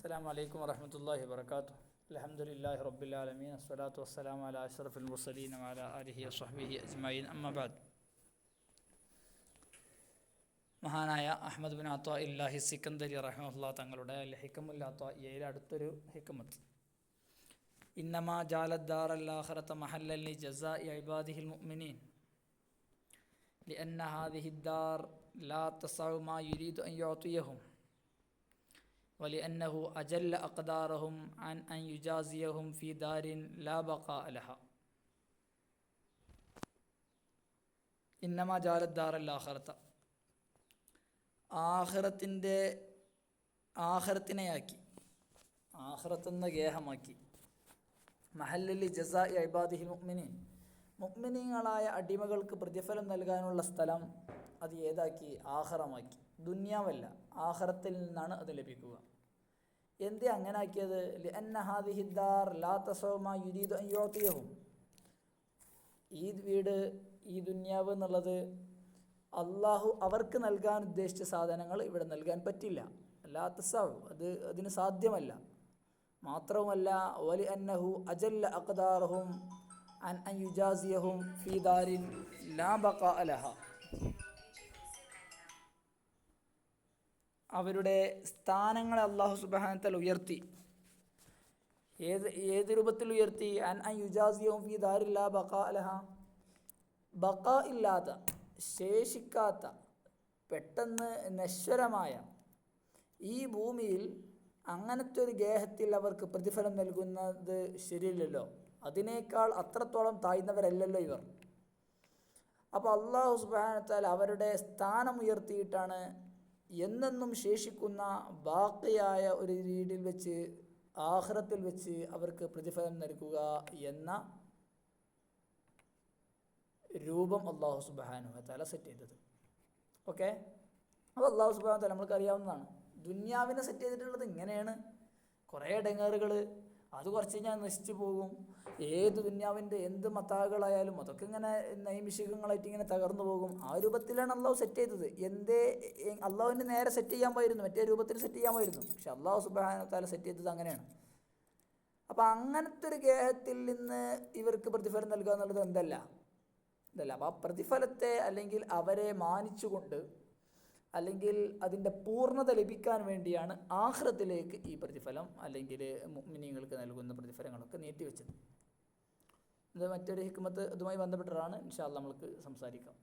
അസ്സലാമു അലൈക്കും വറഹ്മത്തുള്ളാഹി വബറകാതുഹു. അൽഹംദുലില്ലാഹി റബ്ബിൽ ആലമീൻ. അസ്സലാത്തു വസ്സലാമു അലാ അഷ്റഫിൽ മുർസലീൻ വഅലാ ആലിഹി വസ്വഹ്ബിഹി അജ്മഈൻ. അമ്മാ ബഅദ്. മഹാനായ അഹ്മദ് ബിൻ അത്വാഇല്ലാഹി സിക്കന്ദരി റഹിമഹുല്ലാഹ് തങ്ങളുടെ അൽ ഹികമുൽ അത്വാഇയ്യയിലെ അടുത്തൊരു ഹിക്മത്ത്. ഇന്നമാ ജഅലദ് ദാറൽ ആഖിറത മഹല്ലൻ ലിജസാഇ ഇബാദിഹിൽ മുഅ്മിനീൻ ലിഅന്ന ഹാദിഹി ദാർ ലാ തസഉ മാ യുരീദു അൻ യുഅതിയഹും വലിഅന്നഹു അജല്ല അഖ്ദാറഹും അൻ യുജാസിയഹും ഫി ദാരിൻ ലാ ബഖാ ലഹ. ഇന്നമാ ജഅലദ് ദാറൽ ആഖിറത, ആഖിറത്തിനെയാക്കി, ആഖിറത്തെന്ന ഗേഹമാക്കി, മഹല്ലി ജസാഇ ഇബാദിഹിൽ മുഅ്മിനീൻ, മുഅ്മിനീങ്ങളായ അടിമകൾക്ക് പ്രതിഫലം നൽകാനുള്ള സ്ഥലം അത് ഏതാക്കി? ആഖിറമാക്കി. ദുന്യാവല്ല, ആഖിറത്തിൽ നിന്നാണ് അത് ലഭിക്കുക. എന്തേ അങ്ങനെ ആക്കിയത്? ലിഅന്ന ഹാദിഹി ദാർ ലാ തസഉ മാ യുരീദു അൻ യുഅതിയഹും, ഈ വീട്, ഈ ദുന്യാവ് എന്നുള്ളത് അള്ളാഹു അവർക്ക് നൽകാൻ ഉദ്ദേശിച്ച സാധനങ്ങൾ ഇവിടെ നൽകാൻ പറ്റില്ല. ലാ തസഉ, അതിന് സാധ്യമല്ല. മാത്രവുമല്ല വലിഅന്നഹു അജല്ല അഖ്ദാറഹും അൻ യുജാസിയഹും ഫീ ദാരിൻ ലാ ബഖാ ലഹ, അവരുടെ സ്ഥാനങ്ങളെ അള്ളാഹു സുബ്ഹാനഹു വതആല ഉയർത്തി. ഏത് രൂപത്തിൽ ഉയർത്തി? അൻ യുജാസിയഹും ഫീ ദാരിൻ ലാ ബഖാ ലഹ, ബഖാ ഇല്ലാത്ത, ശേഷിക്കാത്ത, പെട്ടെന്ന് നശ്വരമായ ഈ ഭൂമിയിൽ അങ്ങനത്തെ ഒരു ഗേഹത്തിൽ അവർക്ക് പ്രതിഫലം നൽകുന്നത് ശരിയല്ലല്ലോ. അതിനേക്കാൾ അത്രത്തോളം താഴ്ന്നവരല്ലല്ലോ ഇവർ. അപ്പോൾ അള്ളാഹു സുബ്ഹാനഹു വതആല അവരുടെ സ്ഥാനം ഉയർത്തിയിട്ടാണ് എന്നെന്നും ശേഷിക്കുന്ന ബാക്കിയായ ഒരു വീടിൽ വെച്ച്, ആഖിറത്തിൽ വെച്ച് അവർക്ക് പ്രതിഫലം നൽകുക എന്ന രൂപം അള്ളാഹു സുബ്ഹാനഹു വതആല സെറ്റ് ചെയ്തത്. ഓക്കെ, അപ്പോൾ അള്ളാഹു സുബ്ഹാനഹു വതആല നമ്മൾക്ക് അറിയാവുന്നതാണ്. ദുന്യാവിനെ സെറ്റ് ചെയ്തിട്ടുള്ളത് ഇങ്ങനെയാണ്. കുറേ ഇടങ്ങേറുകൾ, അത് കുറച്ച് കഴിഞ്ഞാൽ നശിച്ചു പോകും. ഏത് ദുന്യാവിൻ്റെ എന്ത് മത്താകളായാലും അതൊക്കെ ഇങ്ങനെ നൈമിഷികങ്ങളായിട്ട് ഇങ്ങനെ തകർന്നു പോകും. ആ രൂപത്തിലാണ് അള്ളാഹു സെറ്റ് ചെയ്തത്. അള്ളാഹുവിന് നേരെ സെറ്റ് ചെയ്യാമായിരുന്നു, മറ്റേ രൂപത്തിൽ സെറ്റ് ചെയ്യാമായിരുന്നു. പക്ഷെ അള്ളാഹു സുബ്ഹാനഹു വതആല സെറ്റ് ചെയ്തത് അങ്ങനെയാണ്. അപ്പോൾ അങ്ങനത്തെ ഒരു ഗേഹത്തിൽ നിന്ന് ഇവർക്ക് പ്രതിഫലം നൽകുക എന്നുള്ളത് എന്തല്ല. അപ്പോൾ ആ പ്രതിഫലത്തെ, അല്ലെങ്കിൽ അവരെ മാനിച്ചുകൊണ്ട്, അല്ലെങ്കിൽ അതിൻ്റെ പൂർണ്ണത ലഭിക്കാൻ വേണ്ടിയാണ് ആഖിറത്തിലേക്ക് ഈ പ്രതിഫലം, അല്ലെങ്കിൽ മുഅ്മിനീങ്ങൾക്ക് നൽകുന്ന പ്രതിഫലങ്ങളൊക്കെ നീട്ടിവെച്ചത്. ഇത് മറ്റൊരു ഹിക്മത്ത് ഇതുമായി ബന്ധപ്പെട്ടിട്ടാണ്. ഇൻഷാ അല്ലാഹ് നമ്മൾക്ക് സംസാരിക്കാം.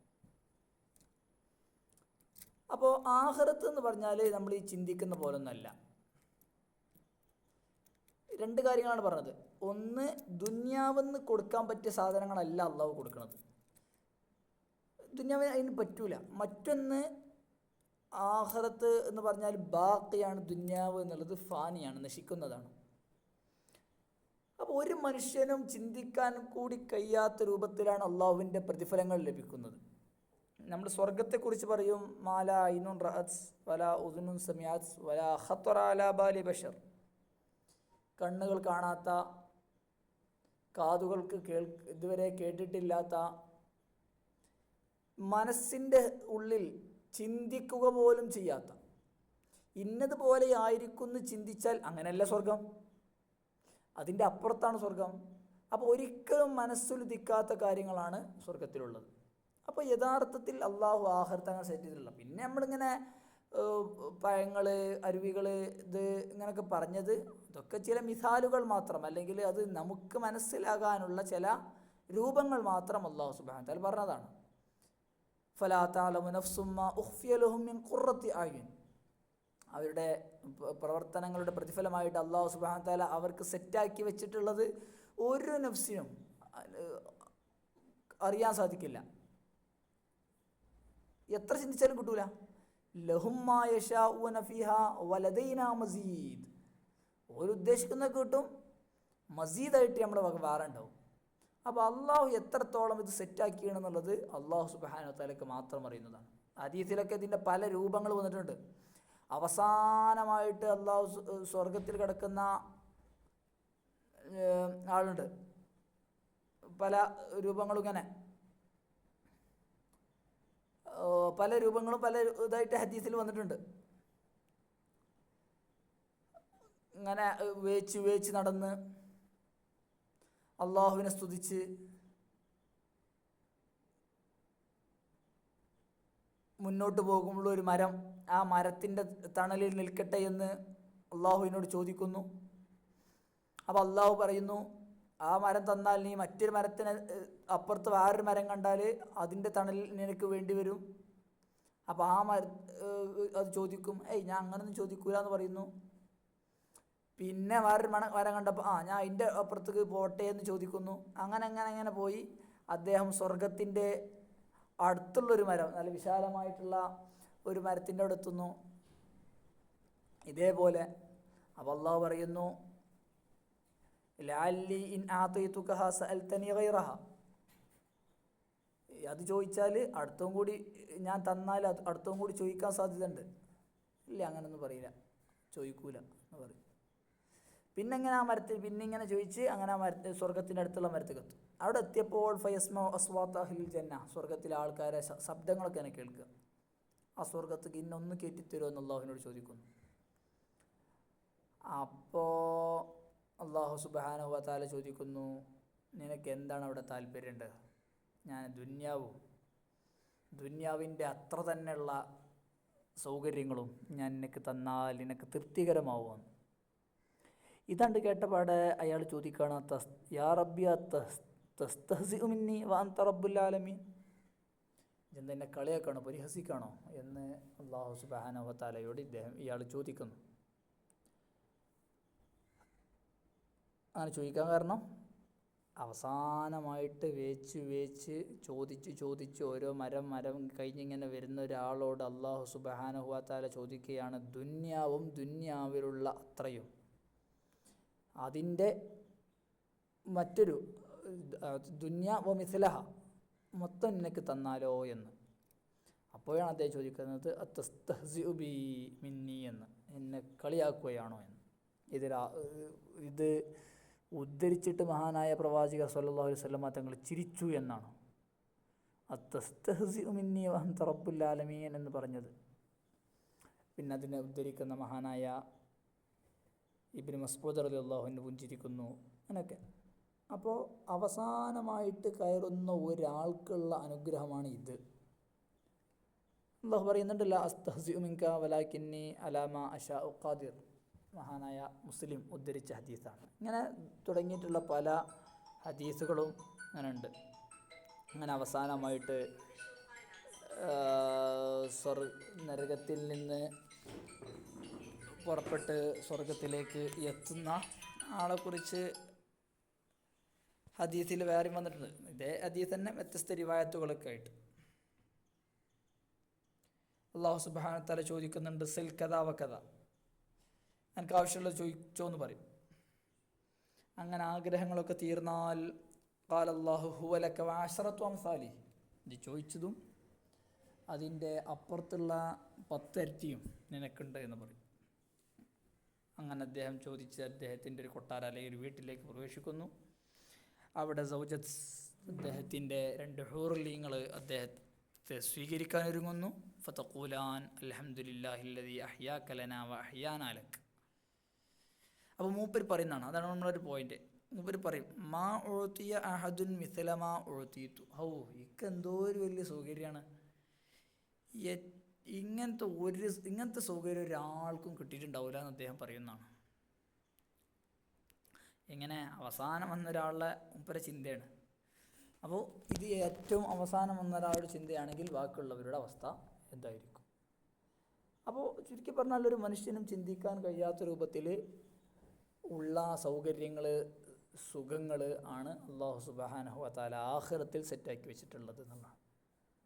അപ്പോൾ ആഖിറത്ത് എന്ന് പറഞ്ഞാൽ നമ്മൾ ഈ ചിന്തിക്കുന്ന പോലൊന്നല്ല. രണ്ട് കാര്യങ്ങളാണ് പറഞ്ഞത്. ഒന്ന്, ദുന്യാവെന്ന് കൊടുക്കാൻ പറ്റിയ സാധനങ്ങളല്ല അള്ളാഹു കൊടുക്കുന്നത്, ദുന്യാവിന് അതിന് പറ്റൂല. മറ്റൊന്ന്, ആഖിറത്ത് എന്ന് പറഞ്ഞാൽ ബാക്കിയാണ്, ദുന്യാവ് എന്നുള്ളത് ഫാനിയാണ്, നശിക്കുന്നതാണ്. അപ്പോൾ ഒരു മനുഷ്യനും ചിന്തിക്കാൻ കൂടി കഴിയാത്ത രൂപത്തിലാണ് അള്ളാഹുവിൻ്റെ പ്രതിഫലങ്ങൾ ലഭിക്കുന്നത്. നമ്മൾ സ്വർഗത്തെക്കുറിച്ച് പറയും, മാല ഐനുൻ റഅത് വല ഉദുനുൻ സമീഅത് വല ഖത്തറ അലാ ബാലി ബശർ, കണ്ണുകൾ കാണാത്ത, കാതുകൾക്ക് ഇതുവരെ കേട്ടിട്ടില്ലാത്ത, മനസ്സിൻ്റെ ഉള്ളിൽ ചിന്തിക്കുക പോലും ചെയ്യാത്ത, ഇന്നതുപോലെ ആയിരിക്കുമെന്ന് ചിന്തിച്ചാൽ അങ്ങനെയല്ല സ്വർഗം, അതിൻ്റെ അപ്പുറത്താണ് സ്വർഗം. അപ്പോൾ ഒരിക്കലും മനസ്സുലുദിക്കാത്ത കാര്യങ്ങളാണ് സ്വർഗത്തിലുള്ളത്. അപ്പോൾ യഥാർത്ഥത്തിൽ അള്ളാഹു ആഖിറത്ത് അങ്ങനെ സെറ്റ് ചെയ്തിട്ടുള്ള. പിന്നെ നമ്മളിങ്ങനെ പഴങ്ങൾ, അരുവികൾ, ഇത് ഇങ്ങനെയൊക്കെ പറഞ്ഞത് ഇതൊക്കെ ചില മിസാലുകൾ മാത്രം, അല്ലെങ്കിൽ അത് നമുക്ക് മനസ്സിലാകാനുള്ള ചില രൂപങ്ങൾ മാത്രം അള്ളാഹു സുബ്ഹാനഹു വതആല പറഞ്ഞതാണ്. ഫലാ തഅലമു നഫ്സും മാ ഉഖ്ഫിയ ലഹും മിൻ ഖുർറത്തി അയുൻ, അവരുടെ പ്രവർത്തനങ്ങളുടെ പ്രതിഫലമായിട്ട് അള്ളാഹു സുബ്ഹാനഹു വതആല അവർക്ക് സെറ്റാക്കി വെച്ചിട്ടുള്ളത് ഒരു നഫ്സിനും അറിയാൻ സാധിക്കില്ല. എത്ര ചിന്തിച്ചാലും കിട്ടൂല. ലഹും മാ യശാഊന ഫീഹാ വലദൈനാ മസീദ്, ഓരുദ്ദേശിക്കുന്നത് കിട്ടും, മസീദായിട്ട് നമ്മുടെ വക വേറെ ഉണ്ടാവും. അപ്പോൾ അള്ളാഹു എത്രത്തോളം ഇത് സെറ്റാക്കിയാണെന്നുള്ളത് അള്ളാഹു സുബ്ഹാനഹു വതആലയ്ക്ക് മാത്രം അറിയുന്നതാണ്. ഹദീസിലൊക്കെ ഇതിൻ്റെ പല രൂപങ്ങൾ വന്നിട്ടുണ്ട്. അവസാനമായിട്ട് അള്ളാഹു സ്വർഗത്തിൽ കിടക്കുന്ന ആളുണ്ട്. പല രൂപങ്ങളും ഇങ്ങനെ പല രൂപങ്ങളും പല ഇതായിട്ട് ഹദീസിൽ വന്നിട്ടുണ്ട്. ഇങ്ങനെ വേച്ച് നടന്ന് അള്ളാഹുവിനെ സ്തുതിച്ച് മുന്നോട്ട് പോകുമ്പോൾ ഒരു മരം ആ മരത്തിൻ്റെ തണലിൽ നിൽക്കട്ടെ എന്ന് അള്ളാഹുവിനോട് ചോദിക്കുന്നു. അപ്പോൾ അള്ളാഹു പറയുന്നു, ആ മരം തന്നാൽ നീ മറ്റൊരു മരത്തിന് അപ്പുറത്ത് വേറൊരു മരം കണ്ടാൽ അതിൻ്റെ തണലിൽ നിനക്ക് വേണ്ടി വരും. അപ്പോൾ ആ അത് ചോദിക്കും, ഞാൻ അങ്ങനൊന്നും ചോദിക്കൂല എന്ന് പറയുന്നു. പിന്നെ വേറൊരു മരം കണ്ടപ്പോൾ ഞാൻ അതിൻ്റെ അപ്പുറത്തേക്ക് പോട്ടെ എന്ന് ചോദിക്കുന്നു. അങ്ങനെ പോയി അദ്ദേഹം സ്വർഗത്തിൻ്റെ അടുത്തുള്ളൊരു മരം, നല്ല വിശാലമായിട്ടുള്ള ഒരു മരത്തിൻ്റെ അവിടെ എത്തുന്നു. ഇതേപോലെ അപ്പോൾ അള്ളാഹു പറയുന്നു, ലഅല്ലി ഇൻ ആതയ്തുകഹ സഅൽതനി ഗൈറഹ, അത് ചോദിച്ചാൽ അടുത്തവും കൂടി ഞാൻ തന്നാൽ അടുത്തവും കൂടി ചോദിക്കാൻ സാധ്യതയുണ്ട്. ഇല്ല, അങ്ങനൊന്നും പറയില്ല, ചോദിക്കൂല എന്ന് പറയും. പിന്നെ ഇങ്ങനെ ആ മരത്തിൽ പിന്നെ ഇങ്ങനെ ചോദിച്ച് അങ്ങനെ ആ സ്വർഗത്തിൻ്റെ അടുത്തുള്ള മരത്തേക്ക് എത്തും. അവിടെ എത്തിയപ്പോൾ ഫയസ്മഉ അസ്വാത അഹ്ലിൽ ജന്ന, സ്വർഗത്തിലെ ആൾക്കാരെ ശബ്ദങ്ങളൊക്കെ എന്നെ കേൾക്കുക. ആ സ്വർഗത്തേക്ക് ഇന്നൊന്ന് കയറ്റിത്തരുമോ എന്ന് അള്ളാഹുവിനോട് ചോദിക്കുന്നു. അപ്പോൾ അള്ളാഹു സുബ്ഹാനഹു വ തആല ചോദിക്കുന്നു, നിനക്ക് എന്താണ് അവിടെ താല്പര്യമുണ്ട്? ഞാൻ ദുന്യാവിൻ്റെ അത്ര തന്നെയുള്ള സൗകര്യങ്ങളും ഞാൻ നിനക്ക് തന്നാൽ നിനക്ക് തൃപ്തികരമാവുമെന്ന്. ഇതാണ്ട് കേട്ടപാടെ അയാൾ ചോദിക്കുകയാണ്, യാ റബ്ബി തസ്തഹ്സിഉ മിന്നി വ അൻത റബ്ബുൽ ആലമീൻ, ഇതെന്താ എന്നെ കളിയാക്കാണോ, പരിഹസിക്കാണോ എന്ന് അള്ളാഹു സുബ്ഹാനഹു വ തആലയോട് ഇയാൾ ചോദിക്കുന്നു. അങ്ങനെ ചോദിക്കാൻ കാരണം അവസാനമായിട്ട് വേച്ച് ചോദിച്ച് ഓരോ മരം കഴിഞ്ഞിങ്ങനെ വരുന്ന ഒരാളോട് അള്ളാഹു സുബ്ഹാനഹു വ തആല ചോദിക്കുകയാണ്, ദുന്യാവിലുള്ള അത്രയും അതിൻ്റെ മറ്റൊരു ദുന്യാ വ മിസ്ലഹ മൊത്തം നിനക്ക് തന്നാലോ എന്ന്. അപ്പോഴാണ് അദ്ദേഹം ചോദിക്കുന്നത്, അത്തസ്തഹ്സിഉ ബി മിന്നി എന്ന്, എന്നെ കളിയാക്കുകയാണോ എന്ന്. ഇത് ഉദ്ധരിച്ചിട്ട് മഹാനായ പ്രവാചകർ സല്ലല്ലാഹു അലൈഹി വസല്ലം തങ്ങൾ ചിരിച്ചു എന്നാണ്. അത്തസ്തഹ്സിഉ മിന്നി വ അൻത റബ്ബുൽ ആലമീൻ എന്ന് പറഞ്ഞത്. പിന്നെ അതിനെ ഉദ്ധരിക്കുന്ന മഹാനായ ഇബ്നു മസ്ഊദ് റളിയല്ലാഹു അൻഹു പുഞ്ചിരിക്കുന്നു. അങ്ങനെയൊക്കെ. അപ്പോൾ അവസാനമായിട്ട് കയറുന്ന ഒരാൾക്കുള്ള അനുഗ്രഹമാണ് ഇത്. അല്ലാഹു പറയുന്നുണ്ട്, ലാ അസ്തഹ്സിഉ മിൻക വലാകിന്നി അലാ മാ അശാഉ ഖാദിർ, മഹാനായ മുസ്ലിം ഉദ്ധരിച്ച ഹദീസാണ്. ഇങ്ങനെ തുടങ്ങിയിട്ടുള്ള പല ഹദീസുകളും അങ്ങനെ ഉണ്ട്. അങ്ങനെ അവസാനമായിട്ട് നരകത്തിൽ നിന്ന് പുറപ്പെട്ട് സ്വർഗത്തിലേക്ക് എത്തുന്ന ആളെക്കുറിച്ച് ഹദീസിൽ വേറെയും വന്നിട്ടുണ്ട്. ഇതേ ഹദീസ് തന്നെ വ്യത്യസ്ത റിവായത്തുകളൊക്കെ ആയിട്ട്. അല്ലാഹു സുബ്ഹാനഹു വ തആല ചോദിക്കുന്നുണ്ട്, സിൽ കദാ വ കദാ, എനിക്ക് ആവശ്യമുള്ളത് ചോദിച്ചോ എന്ന് പറയും. അങ്ങനെ ആഗ്രഹങ്ങളൊക്കെ തീർന്നാൽ ഖാല അല്ലാഹു ഹുവ ലക വ അശ്റതു അംസാലി, ഇത് ചോദിച്ചതും അതിൻ്റെ അപ്പുറത്തുള്ള 10 ഇരട്ടിയും നിനക്കുണ്ട് എന്ന് പറയും. അങ്ങനെ അദ്ദേഹം ചോദിച്ച് അദ്ദേഹത്തിൻ്റെ ഒരു കൊട്ടാര അല്ലെങ്കിൽ ഒരു വീട്ടിലേക്ക് പ്രവേശിക്കുന്നു. അവിടെ സൗജത്ത് അദ്ദേഹത്തിൻ്റെ 2 ഹൂറുലീങ്ങൾ അദ്ദേഹത്തെ സ്വീകരിക്കാൻ ഒരുങ്ങുന്നു. ഫതഖൂലാൻ അൽഹംദുലില്ലാഹില്ലദീ അഹ്യാക ലനാ വ അഹ്യാനാ ലക്. അപ്പോൾ മൂപ്പർ പറയുന്നതാണ്, അതാണ് നമ്മളൊരു പോയിന്റ്. മൂപ്പർ പറയും, മാ ഉഅ്തിയ അഹദുൻ മിസ്ല മാ ഉഅ്തീതു, ഇക്കെന്തോ ഒരു വലിയ സൗകര്യമാണ്, ഇങ്ങനത്തെ സൗകര്യം ഒരാൾക്കും കിട്ടിയിട്ടുണ്ടാവില്ല എന്ന് അദ്ദേഹം പറയുന്നതാണ്. ഇങ്ങനെ അവസാനം വന്ന ഒരാളുടെ മുപ്പര ചിന്തയാണ്. അപ്പോൾ ഇത് ഏറ്റവും അവസാനം വന്ന ഒരാളുടെ ചിന്തയാണെങ്കിൽ ബാക്കിയുള്ളവരുടെ അവസ്ഥ എന്തായിരിക്കും? അപ്പോൾ ചുരുക്കി പറഞ്ഞാൽ ഒരു മനുഷ്യനും ചിന്തിക്കാൻ കഴിയാത്ത രൂപത്തിൽ ഉള്ള സൗകര്യങ്ങൾ, സുഖങ്ങൾ ആണ് അല്ലാഹു സുബ്ഹാനഹു വ തആല ആഖിറത്തിൽ സെറ്റാക്കി വെച്ചിട്ടുള്ളത് എന്നുള്ളതാണ്.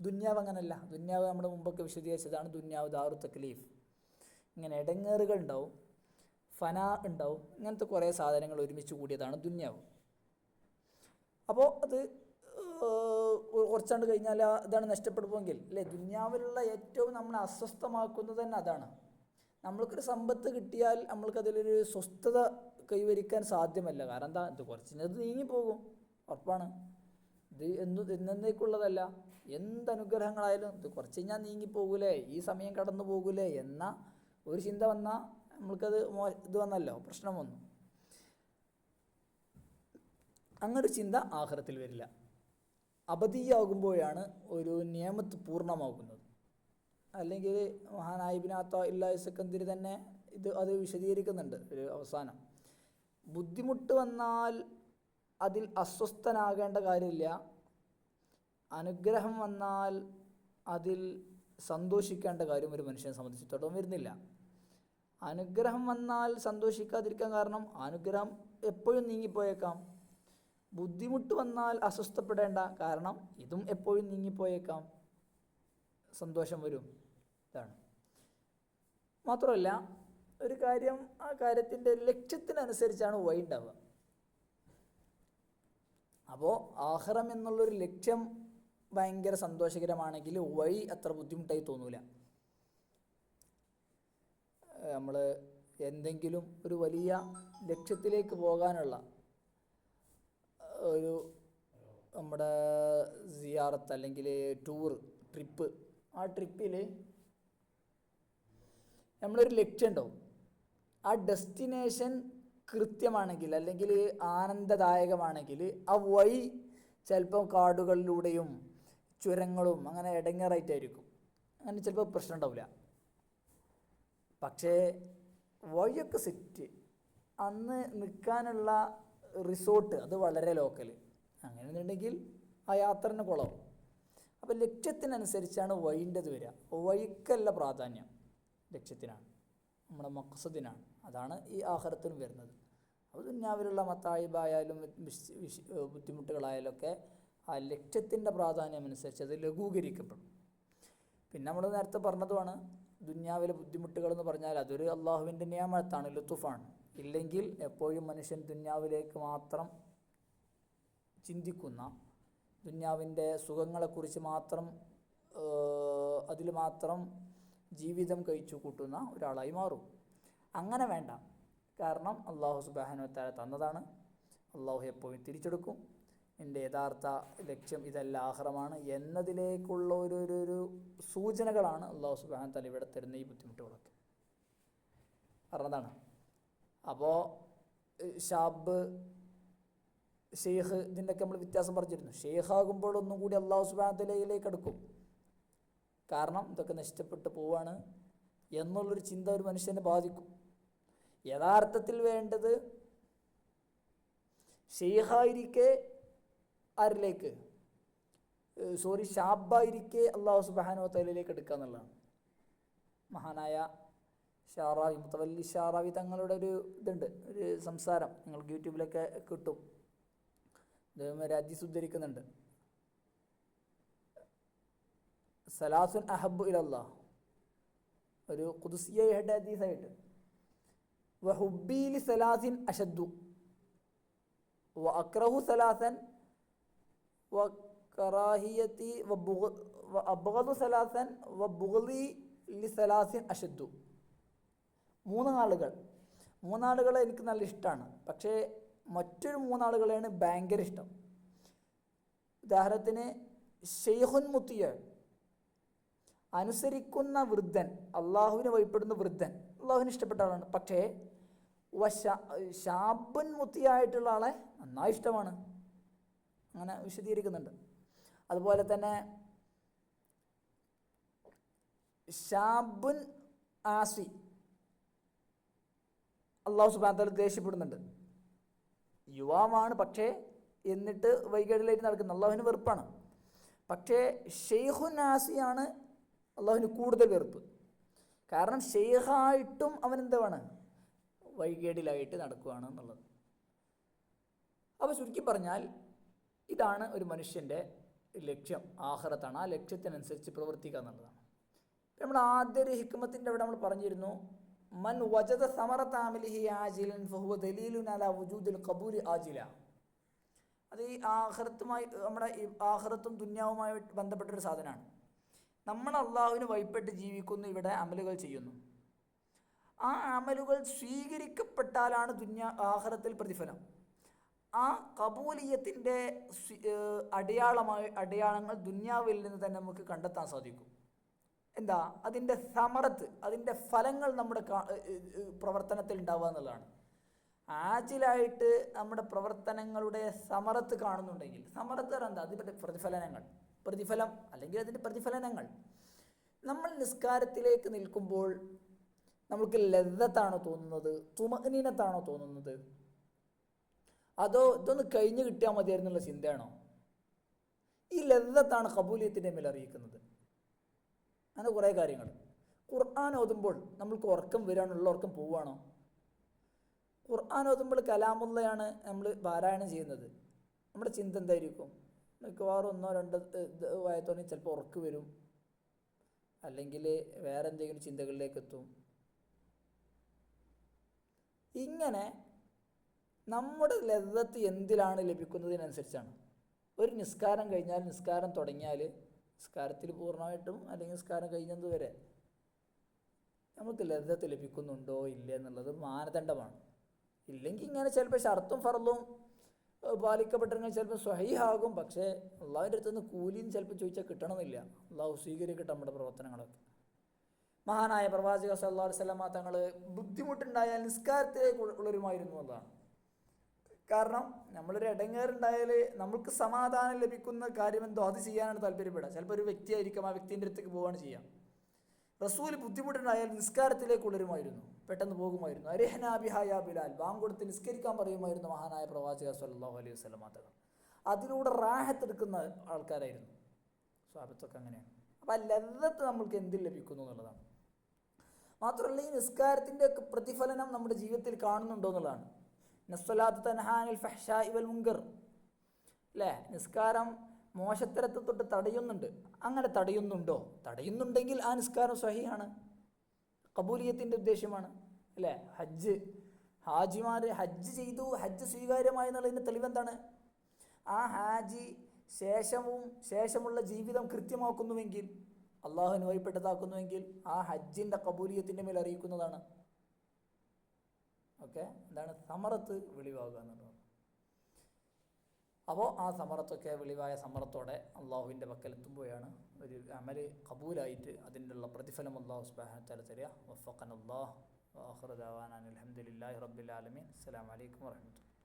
ദുന്യാവ് അങ്ങനല്ല. ദുന്യാവ് നമ്മുടെ മുമ്പൊക്കെ വിശദീകരിച്ചതാണ്. ദുന്യാവ് ദാറു തക്ലീഫ്, ഇങ്ങനെ ഇടങ്ങേറുകൾ ഉണ്ടാവും, ഫന ഉണ്ടാവും, ഇങ്ങനത്തെ കുറേ സാധനങ്ങൾ ഒരുമിച്ച് കൂടിയതാണ് ദുന്യാവ്. അപ്പോൾ അത് കുറച്ചാണ്ട് കഴിഞ്ഞാൽ അതാണ് നഷ്ടപ്പെടുമെങ്കിൽ അല്ലേ, ദുന്യാവിലുള്ള ഏറ്റവും നമ്മളെ അസ്വസ്ഥമാക്കുന്നത് തന്നെ അതാണ്. നമ്മൾക്കൊരു സമ്പത്ത് കിട്ടിയാൽ നമ്മൾക്കതിലൊരു സ്വസ്ഥത കൈവരിക്കാൻ സാധ്യമല്ല. കാരണം എന്താ, ഇത് കുറച്ചിനത് നീങ്ങിപ്പോകും, ഉറപ്പാണ്. ഇത് എന്നേക്കുള്ളതല്ല. എന്തനുഗ്രഹങ്ങളായാലും ഇത് കുറച്ച് കഴിഞ്ഞാൽ നീങ്ങിപ്പോകൂലേ, ഈ സമയം കടന്നു പോകൂലേ എന്ന ഒരു ചിന്ത വന്നാൽ നമ്മൾക്കത് ഇത് വന്നല്ലോ, പ്രശ്നം വന്നു. അങ്ങനൊരു ചിന്ത ആഖിറത്തിൽ വരില്ല. അബദിയാകുമ്പോഴാണ് ഒരു നിയമത്ത് പൂർണ്ണമാകുന്നത്. അല്ലെങ്കിൽ മഹാനായ ഇബ്നു അത്താഇല്ലാഹി സെക്കന്ദരി തന്നെ അത് വിശദീകരിക്കുന്നുണ്ട്. ഒരു അവസാനം ബുദ്ധിമുട്ട് വന്നാൽ അതിൽ അസ്വസ്ഥനാകേണ്ട കാര്യമില്ല, അനുഗ്രഹം വന്നാൽ അതിൽ സന്തോഷിക്കേണ്ട കാര്യം ഒരു മനുഷ്യനെ സംബന്ധിച്ചിടത്തോളം വരുന്നില്ല. അനുഗ്രഹം വന്നാൽ സന്തോഷിക്കാതിരിക്കാൻ കാരണം അനുഗ്രഹം എപ്പോഴും നീങ്ങിപ്പോയേക്കാം. ബുദ്ധിമുട്ട് വന്നാൽ അസ്വസ്ഥപ്പെടേണ്ട കാരണം ഇതും എപ്പോഴും നീങ്ങിപ്പോയേക്കാം, സന്തോഷം വരും. ഇതാണ്. മാത്രമല്ല ഒരു കാര്യം, ആ കാര്യത്തിൻ്റെ ലക്ഷ്യത്തിനനുസരിച്ചാണ് വഴി ഉണ്ടാവുക. അപ്പോൾ ആഖിറം എന്നുള്ളൊരു ലക്ഷ്യം ഭയങ്കര സന്തോഷകരമാണെങ്കിൽ വഴി അത്ര ബുദ്ധിമുട്ടായി തോന്നൂല. നമ്മൾ എന്തെങ്കിലും ഒരു വലിയ ലക്ഷ്യത്തിലേക്ക് പോകാനുള്ള ഒരു നമ്മുടെ സിയാറത്ത് അല്ലെങ്കിൽ ട്രിപ്പ്, ആ ട്രിപ്പിൽ നമ്മളൊരു ലക്ഷ്യം ഉണ്ടാവും. ആ ഡെസ്റ്റിനേഷൻ കൃത്യമാണെങ്കിൽ അല്ലെങ്കിൽ ആനന്ദദായകമാണെങ്കിൽ ആ വഴി ചിലപ്പോൾ കാടുകളിലൂടെയും ചുരങ്ങളും അങ്ങനെ ഇടങ്ങേറായിട്ടായിരിക്കും, അങ്ങനെ ചിലപ്പോൾ പ്രശ്നം ഉണ്ടാവില്ല. പക്ഷേ വഴിയൊക്കെ സെറ്റ്, അന്ന് നിൽക്കാനുള്ള റിസോർട്ട് അത് വളരെ ലോക്കൽ, അങ്ങനെയെന്നുണ്ടെങ്കിൽ ആ യാത്ര തന്നെ കുളവും. അപ്പോൾ ലക്ഷ്യത്തിനനുസരിച്ചാണ് വഴിൻ്റെത് വരിക. വഴിക്കല്ല പ്രാധാന്യം, ലക്ഷ്യത്തിനാണ്, നമ്മുടെ മഖ്സദിനാണ്. അതാണ് ഈ ആഖിറത്തിനും വരുന്നത്. അപ്പോൾ ദുനിയാവിലുള്ള മത്തായിബായാലും ബുദ്ധിമുട്ടുകളായാലും ഒക്കെ ആ ലക്ഷ്യത്തിൻ്റെ പ്രാധാന്യം അനുസരിച്ച് അത് ലഘൂകരിക്കപ്പെടും. പിന്നെ നമ്മൾ നേരത്തെ പറഞ്ഞതുമാണ്, ദുനിയാവിലെ ബുദ്ധിമുട്ടുകളെന്ന് പറഞ്ഞാൽ അതൊരു അള്ളാഹുവിൻ്റെ നിയമത്താണ്, ലുത്തുഫാണ്. ഇല്ലെങ്കിൽ എപ്പോഴും മനുഷ്യൻ ദുനിയാവിലേക്ക് മാത്രം ചിന്തിക്കുന്ന, ദുനിയാവിൻ്റെ സുഖങ്ങളെക്കുറിച്ച് മാത്രം അതിൽ മാത്രം ജീവിതം കഴിച്ചു കൂട്ടുന്ന ഒരാളായി മാറും. അങ്ങനെ വേണ്ട. കാരണം അള്ളാഹു സുബ്ഹാനഹു വ തആല തന്നതാണ്, അള്ളാഹു എപ്പോഴും തിരിച്ചെടുക്കും. എൻ്റെ യഥാർത്ഥ ലക്ഷ്യം ഇതല്ല, ആഖിറമാണ് എന്നതിലേക്കുള്ള ഒരു സൂചനകളാണ് അള്ളാഹു സുബ്ഹാനഹു വ തആല ഇവിടെ തരുന്ന ഈ ബുദ്ധിമുട്ടുകളൊക്കെ പറഞ്ഞതാണ്. അപ്പോൾ ഷാബ്, ഷെയ്ഖ്, ഇതിൻ്റെയൊക്കെ നമ്മൾ വ്യത്യാസം പറഞ്ഞിരുന്നു. ഷെയ്ഖാകുമ്പോൾ ഒന്നും കൂടി അള്ളാഹു സുബ്ഹാനഹു വ തആലയിലേക്ക് അടുക്കും. കാരണം ഇതൊക്കെ നഷ്ടപ്പെട്ടു പോവാണ് എന്നുള്ളൊരു ചിന്ത ഒരു മനുഷ്യനെ ബാധിക്കും. യഥാർത്ഥത്തിൽ വേണ്ടത് ഷെയ്ഖായിരിക്കെ ആരിലേക്ക്, ഷാബായിരിക്കെ അള്ളാഹു സുബ്ഹാനഹു വ തആലയിലേക്ക് എടുക്കുക എന്നുള്ളതാണ്. മഹാനായ ഷാറാവി, മുത്തവല്ലി ഷാറാവി തങ്ങളുടെ ഒരു ഇതുണ്ട്, ഒരു സംസാരം നിങ്ങൾക്ക് യൂട്യൂബിലൊക്കെ കിട്ടും. അദ്ദേഹം ഒരു ഹദീസ് ഉദ്ധരിക്കുന്നുണ്ട്, സലാസുൻ അഹബ്ബു ഇലല്ലാഹ്, ഒരു ഖുദ്സിയ ഹദീസായിട്ട്, വഹുബ്ബി ലി സലാസിൻ അശദ്ദു വഅക്റഹു സലാസൻ വകറാഹിയതി വഅബ്ഗദു സലാസൻ വബുഗ്ളി ലി സലാസിൻ അശദ്ദു. മൂന്നാളുകളെ എനിക്ക് നല്ല ഇഷ്ടമാണ്, പക്ഷേ മറ്റൊരു മൂന്നാളുകളെയാണ് ഭയങ്കര ഇഷ്ടം. ഉദാഹരണത്തിന് ഷെയ്ഖുൻ മുത്തിയ, അനുസരിക്കുന്ന വൃദ്ധൻ, അള്ളാഹുവിനെ വഴിപ്പെടുന്ന വൃദ്ധൻ, അള്ളാഹുവിന് ഇഷ്ടപ്പെട്ട ആളാണ്. പക്ഷേ ഷാബുൻ മുത്തിയായിട്ടുള്ള ആളെ നന്നായി ഇഷ്ടമാണ്. അങ്ങനെ വിശദീകരിക്കുന്നുണ്ട്. അതുപോലെ തന്നെ ഷാബുൻ ആസി, അള്ളാഹു സുബ്ഹാനഹു വ തആല ദേഷ്യപ്പെടുന്നുണ്ട്. യുവാവാണ്, പക്ഷേ എന്നിട്ട് വൈകേടിലായിട്ട് നടക്കുന്ന, അള്ളാഹുവിന് വെറുപ്പാണ്. പക്ഷേ ഷെയ്ഖുൻ ആസിയാണ് അള്ളാഹുവിന് കൂടുതൽ വെറുപ്പ്. കാരണം ഷെയ്ഖായിട്ടും അവൻ എന്താണ്, വൈകേടിലായിട്ട് നടക്കുകയാണ് എന്നുള്ളത്. അപ്പോൾ ചുരുക്കി പറഞ്ഞാൽ ഇതാണ് ഒരു മനുഷ്യൻ്റെ ലക്ഷ്യം, ആഖിറത്താണ്. ആ ലക്ഷ്യത്തിനനുസരിച്ച് പ്രവർത്തിക്കുക എന്നുള്ളതാണ്. നമ്മൾ ആദ്യ ഒരു ഹിക്മത്തിൻ്റെ അവിടെ നമ്മൾ പറഞ്ഞിരുന്നു, മൻ വജദ സമറത അമലിഹി ആജിലൻ ഫഹുവ ദലീലുൻ അലാ വുജൂദിൽ ഖബൂലി ആജില. അത് ഈ ആഖിറത്തുമായി, നമ്മുടെ ഈ ആഖിറത്തും ദുനിയാവുമായി ബന്ധപ്പെട്ടൊരു സാധനമാണ്. നമ്മൾ അള്ളാഹുവിന് വഴിപ്പെട്ട് ജീവിക്കുന്നു, ഇവിടെ അമലുകൾ ചെയ്യുന്നു. ആ അമലുകൾ സ്വീകരിക്കപ്പെട്ടാലാണ് ആഖിറത്തിൽ പ്രതിഫലം. ആ കബൂലിയത്തിൻ്റെ അടയാളങ്ങൾ ദുനിയാവിൽ നിന്ന് തന്നെ നമുക്ക് കണ്ടെത്താൻ സാധിക്കും. എന്താ അതിൻ്റെ സമറത്ത്, അതിൻ്റെ ഫലങ്ങൾ നമ്മുടെ പ്രവർത്തനത്തിൽ ഉണ്ടാവുക എന്നുള്ളതാണ്. ആജിലായിട്ട് നമ്മുടെ പ്രവർത്തനങ്ങളുടെ സമറത്ത് കാണുന്നുണ്ടെങ്കിൽ, സമറത്ത് എന്താ, അതിൻ്റെ പ്രതിഫലം അല്ലെങ്കിൽ അതിൻ്റെ പ്രതിഫലനങ്ങൾ. നമ്മൾ നിസ്കാരത്തിലേക്ക് നിൽക്കുമ്പോൾ നമുക്ക് ലദ്ദത്താണോ തോന്നുന്നത്, തുമഅ്നീനത്താണോ തോന്നുന്നത്, അതോ ഇതൊന്ന് കഴിഞ്ഞ് കിട്ടിയാൽ മതിയായിരുന്നുള്ള ചിന്തയാണോ? ഈ ലദ്ദത്താണ് ഖബൂലിയത്തിൻ്റെ മേൽ അറിയിക്കുന്നത്. അങ്ങനെ കുറേ കാര്യങ്ങൾ. ഖുർആൻ ഓതുമ്പോൾ നമ്മൾക്ക് ഉറക്കം വരാനുള്ള ഉറക്കം പോവുകയാണോ? ഖുർആൻ ഓതുമ്പോൾ കലാമുള്ളയാണ് നമ്മൾ പാരായണം ചെയ്യുന്നത്. നമ്മുടെ ചിന്ത എന്തായിരിക്കും? മിക്കവാറും 1-2 വായത്തോടെ ചിലപ്പോൾ ഉറക്ക് വരും, അല്ലെങ്കിൽ വേറെ എന്തെങ്കിലും ചിന്തകളിലേക്ക് എത്തും. ഇങ്ങനെ നമ്മുടെ ലദ്ദത്ത് എന്തിലാണ് ലഭിക്കുന്നതിനനുസരിച്ചാണ്. ഒരു നിസ്കാരം കഴിഞ്ഞാൽ, നിസ്കാരം തുടങ്ങിയാൽ, നിസ്കാരത്തിൽ പൂർണ്ണമായിട്ടും അല്ലെങ്കിൽ നിസ്കാരം കഴിഞ്ഞത് വരെ നമുക്ക് ലദ്ദത്ത് ലഭിക്കുന്നുണ്ടോ ഇല്ല എന്നുള്ളത് മാനദണ്ഡമാണ്. ഇല്ലെങ്കിൽ ഇങ്ങനെ ചിലപ്പോൾ ഷർത്തും ഫർളും പാലിക്കപ്പെട്ടിരുന്നെങ്കിൽ ചിലപ്പോൾ സ്വഹീഹാകും. പക്ഷേ അള്ളാഹുവിൻ്റെ അടുത്ത് നിന്ന് കൂലിയും ചിലപ്പോൾ ചോദിച്ചാൽ കിട്ടണമെന്നില്ല. അള്ളാഹു സ്വീകരിക്കട്ടെ നമ്മുടെ പ്രവർത്തനങ്ങളൊക്കെ. മഹാനായ പ്രവാചക സല്ലല്ലാഹു അലൈഹി വസല്ലമ തങ്ങൾ ബുദ്ധിമുട്ടുണ്ടായാൽ നിസ്കാരത്തിലേക്ക് ഉളരുമായിരുന്നു എന്നതാണ്. കാരണം നമ്മളൊരു ഇടങ്ങേറുണ്ടായാൽ നമ്മൾക്ക് സമാധാനം ലഭിക്കുന്ന കാര്യമെന്തോ അത് ചെയ്യാനാണ് താല്പര്യപ്പെടുക. ചിലപ്പോൾ ഒരു വ്യക്തിയായിരിക്കും, ആ വ്യക്തിൻ്റെ അടുത്തേക്ക് പോവുകയാണ് ചെയ്യാം. റസൂൽ ബുദ്ധിമുട്ടുണ്ടായാൽ നിസ്കാരത്തിലേക്ക് ഉളരുമായിരുന്നു, പെട്ടെന്ന് പോകുമായിരുന്നു. അരിഹ്നാ ബിഹാ യാ ബിലാൽ, ബാങ്ക് കൊടുത്ത് നിസ്കരിക്കാൻ പറയുമായിരുന്നു മഹാനായ പ്രവാചക സല്ലല്ലാഹു അലൈഹി വസല്ലമ തങ്ങൾ. അതിലൂടെ റാഹത്തെടുക്കുന്ന ആൾക്കാരായിരുന്നു സ്വഹാബത്തൊക്കെ. അങ്ങനെയാണ്. അപ്പം ലദ്ദത്ത് നമ്മൾക്ക് എന്തിൽ ലഭിക്കുന്നു എന്നുള്ളതാണ്. മാത്രമല്ല, ഈ നിസ്കാരത്തിൻ്റെ ഒക്കെ പ്രതിഫലനം നമ്മുടെ ജീവിതത്തിൽ കാണുന്നുണ്ടോ എന്നുള്ളതാണ്. നസ്സലാത്തു തൻഹാ അനിൽ ഫഹ്ശാഇ വൽ മുൻകർ, അല്ലേ? നിസ്കാരം മോശത്തരത്തെ തൊട്ട് തടയുന്നുണ്ട്. അങ്ങനെ തടയുന്നുണ്ടോ? തടയുന്നുണ്ടെങ്കിൽ ആ നിസ്കാരം സ്വഹീഹാണ്, ഖബൂലിയത്തിൻ്റെ ഉദ്ദേശ്യമാണ്, അല്ലേ? ഹാജിമാർ ഹജ്ജ് ചെയ്തു, ഹജ്ജ് സ്വീകാര്യമായി എന്നുള്ളതിൻ്റെ തെളിവെന്താണ്? ആ ഹാജി ശേഷമുള്ള ജീവിതം കൃത്യമാക്കുന്നുവെങ്കിൽ, അള്ളാഹുവിന് വഴിപ്പെട്ടതാക്കുന്നുവെങ്കിൽ ആ ഹജ്ജിൻ്റെ ഖബൂലിയത്തിൻ്റെ മേൽ അറിയിക്കുന്നതാണ്. ഓക്കെ, എന്താണ് സമറത്ത് വെളിവാകുക എന്നുള്ളത്. അപ്പോൾ ആ സമറത്തൊക്കെ വെളിവായ സമറത്തോടെ അള്ളാഹുവിൻ്റെ പക്കലെത്തുമ്പോഴാണ് ഒരു അമൽ ഖബൂലായിട്ട് അതിൻ്റെ പ്രതിഫലം അള്ളാഹു സുബ്ഹാനഹു വ തആല തരിക. വഫഖനല്ലാഹു വആഖിറു ദഅവാനാ അൽഹംദുലില്ലാഹി റബ്ബിൽ ആലമീൻ. അസ്സലാമു അലൈക്കും വറഹ്മത്തുള്ളാഹി.